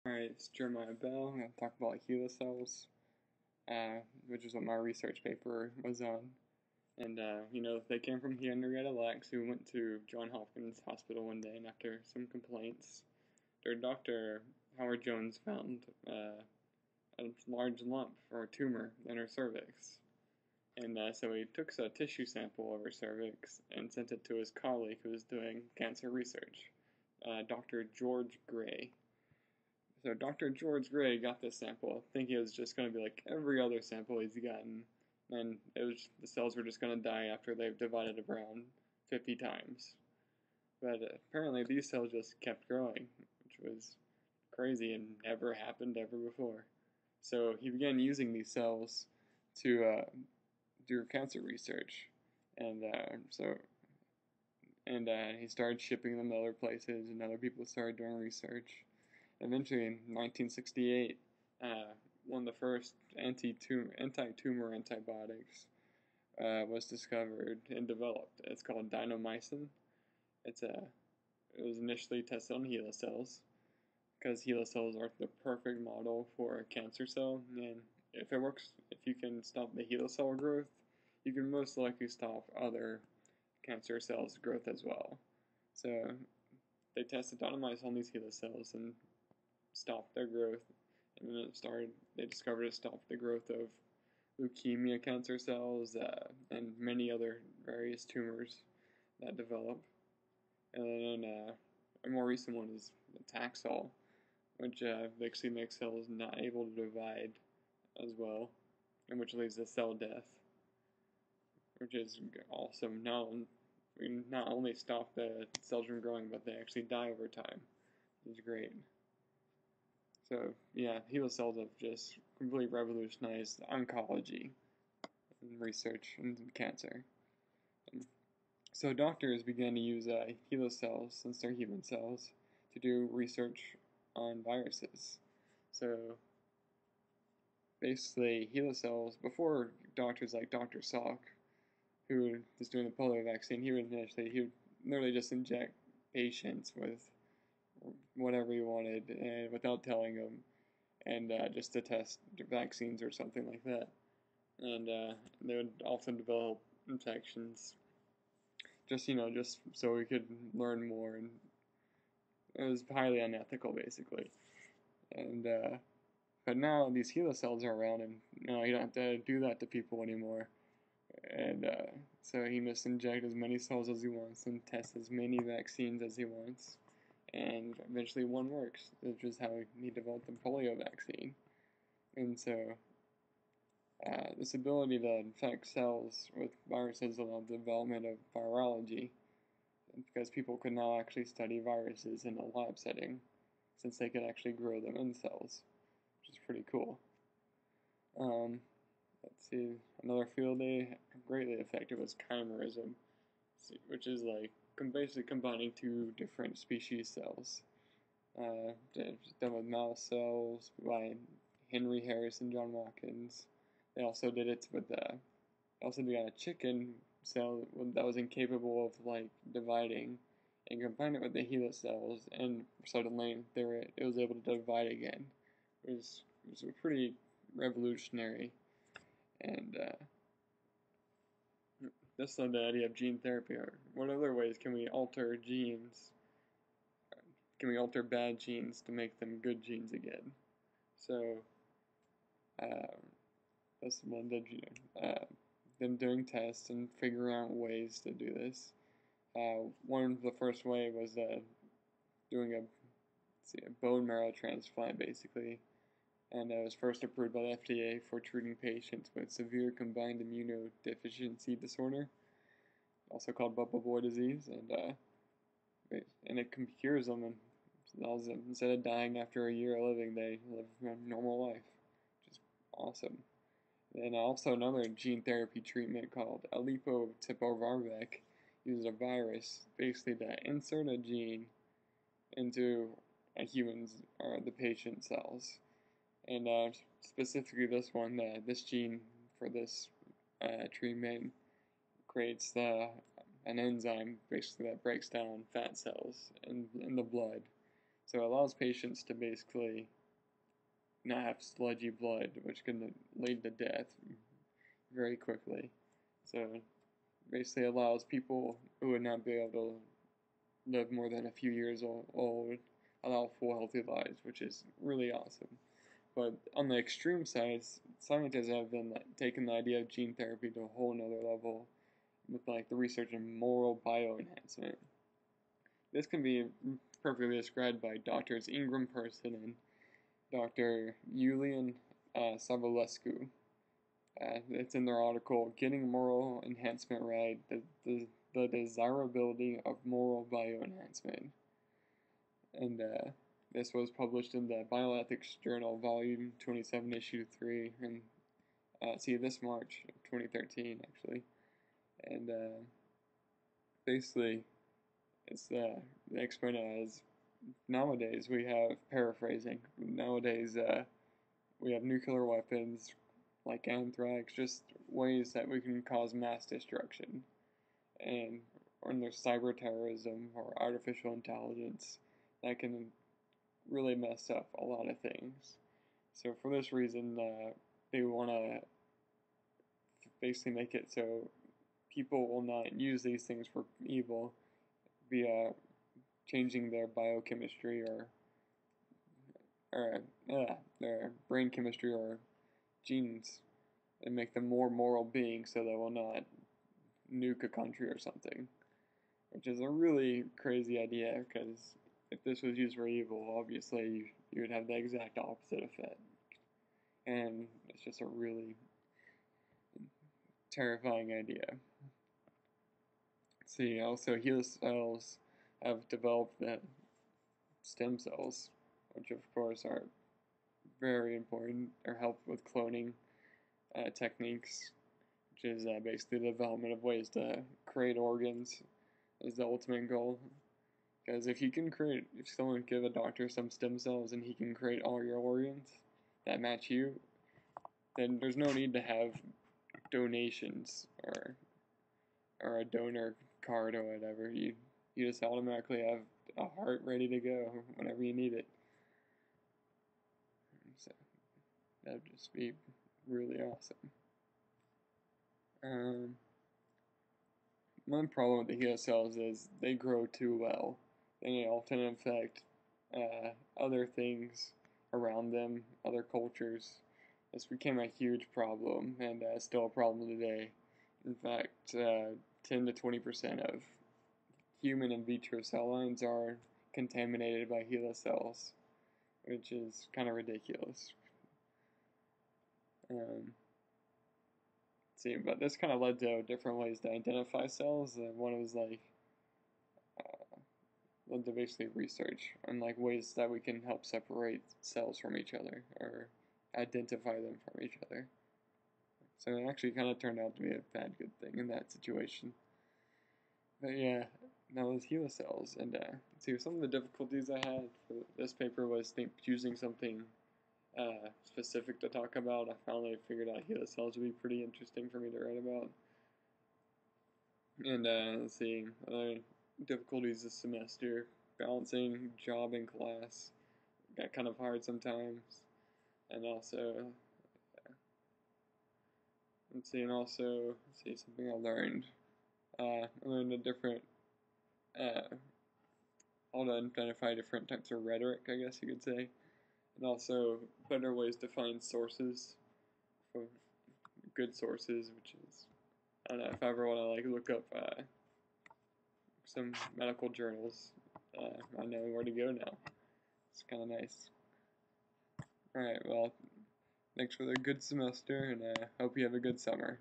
Alright, it's Jeremiah Bell. I'm going to talk about HeLa Cells, which is what my research paper was on. And, they came from Henrietta Lacks, who went to Johns Hopkins Hospital one day, and after some complaints, their doctor, Howard Jones, found a large lump or tumor in her cervix. And so he took a tissue sample of her cervix and sent it to his colleague who was doing cancer research, Dr. George Gray. So Dr. George Gray got this sample, thinking it was just going to be like every other sample he's gotten, and the cells were just going to die after they've divided around 50 times. But apparently these cells just kept growing, which was crazy and never happened ever before. So he began using these cells to do cancer research, and he started shipping them to other places, and other people started doing research. Eventually, in 1968, one of the first anti-tumor antibiotics was discovered and developed. It's called dinomycin. It was initially tested on HeLa cells because HeLa cells are the perfect model for a cancer cell, and if it works, if you can stop the HeLa cell growth, you can most likely stop other cancer cells growth as well. So they tested dinomycin on these HeLa cells and stopped their growth, and then they discovered it stopped the growth of leukemia cancer cells and many other various tumors that develop. And then a more recent one is the Taxol, which actually makes cells not able to divide as well, and which leads to cell death, which is awesome. We not only stop the cells from growing, but they actually die over time, which is great. So, yeah, HeLa cells have just completely revolutionized oncology and research in cancer. So doctors began to use HeLa cells, since they're human cells, to do research on viruses. So, basically, HeLa cells, before doctors like Dr. Salk, who was doing the polio vaccine, he would literally just inject patients with whatever he wanted, and without telling them, and just to test vaccines or something like that. And they would often develop infections, just so we could learn more, and it was highly unethical, basically. And but now these HeLa cells are around, and you don't have to do that to people anymore. And so he must inject as many cells as he wants and test as many vaccines as he wants. And eventually one works, which is how he developed the polio vaccine. And so this ability to infect cells with viruses allowed the development of virology, because people could now actually study viruses in a lab setting, since they could actually grow them in cells, which is pretty cool. Let's see, another field they greatly affected was chimerism, which is like basically combining two different species cells. Done with mouse cells by Henry Harris and John Watkins. They also did it with also got a chicken cell that was incapable of dividing, and combined it with the HeLa cells, and suddenly it was able to divide again. It was pretty revolutionary, and this led to the idea of gene therapy. Or what other ways can we alter genes? Can we alter bad genes to make them good genes again? So this led to them doing tests and figuring out ways to do this. One of the first way was doing a bone marrow transplant, basically, and it was first approved by the FDA for treating patients with severe combined immunodeficiency disorder, also called bubble boy disease, and it cures them, and instead of dying after a year of living, they live a normal life, which is awesome. And also another gene therapy treatment called alipotipovarvec uses a virus basically to insert a gene into a human's or the patient's cells. And specifically this gene for this treatment creates an enzyme basically that breaks down fat cells in the blood. So it allows patients to basically not have sludgy blood, which can lead to death very quickly. So basically allows people who would not be able to live more than a few years old allow full healthy lives, which is really awesome. But on the extreme side, scientists have been taking the idea of gene therapy to a whole nother level with like the research in moral bioenhancement. This can be perfectly described by Doctors Ingram Person and Dr. Julian Savulescu. It's in their article, Getting Moral Enhancement Right, the Desirability of Moral Bioenhancement. And this was published in the Bioethics Journal, Volume 27, Issue 3, and this March of 2013, actually. And basically, it's they explain it as, nowadays we have, paraphrasing, nowadays we have nuclear weapons like anthrax, just ways that we can cause mass destruction. And when there's cyber terrorism or artificial intelligence, that can really mess up a lot of things. So for this reason, they want to basically make it so people will not use these things for evil via changing their biochemistry or their brain chemistry or genes and make them more moral beings so they will not nuke a country or something. Which is a really crazy idea, because if this was used for evil, obviously you would have the exact opposite effect. And it's just a really terrifying idea. See, also HeLa Cells have developed the stem cells, which of course are very important, or help with cloning techniques, which is basically the development of ways to create organs is the ultimate goal. Because if someone give a doctor some stem cells and he can create all your organs that match you, then there's no need to have donations or a donor card or whatever. You just automatically have a heart ready to go whenever you need it. So that would just be really awesome. One problem with the HeLa cells is they grow too well, and they often affect other things around them, other cultures. This became a huge problem, and still a problem today. In fact, 10 to 20% of human in vitro cell lines are contaminated by HeLa cells, which is kind of ridiculous. See, but this kind of led to different ways to identify cells. One was like led to basically research on like ways that we can help separate cells from each other or identify them from each other. So it actually kind of turned out to be a bad good thing in that situation. But yeah, that was HeLa cells, and see, some of the difficulties I had for this paper was choosing something specific to talk about. I finally figured out HeLa cells would be pretty interesting for me to write about. And let's see, other difficulties this semester, balancing job and class got kind of hard sometimes, and also let's see something I learned. I learned how to identify different types of rhetoric, I guess you could say, and also better ways to find sources, for good sources, which is, I don't know, if I ever want to like look up some medical journals, I know where to go now. It's kind of nice. Alright, well, thanks for the good semester, and hope you have a good summer.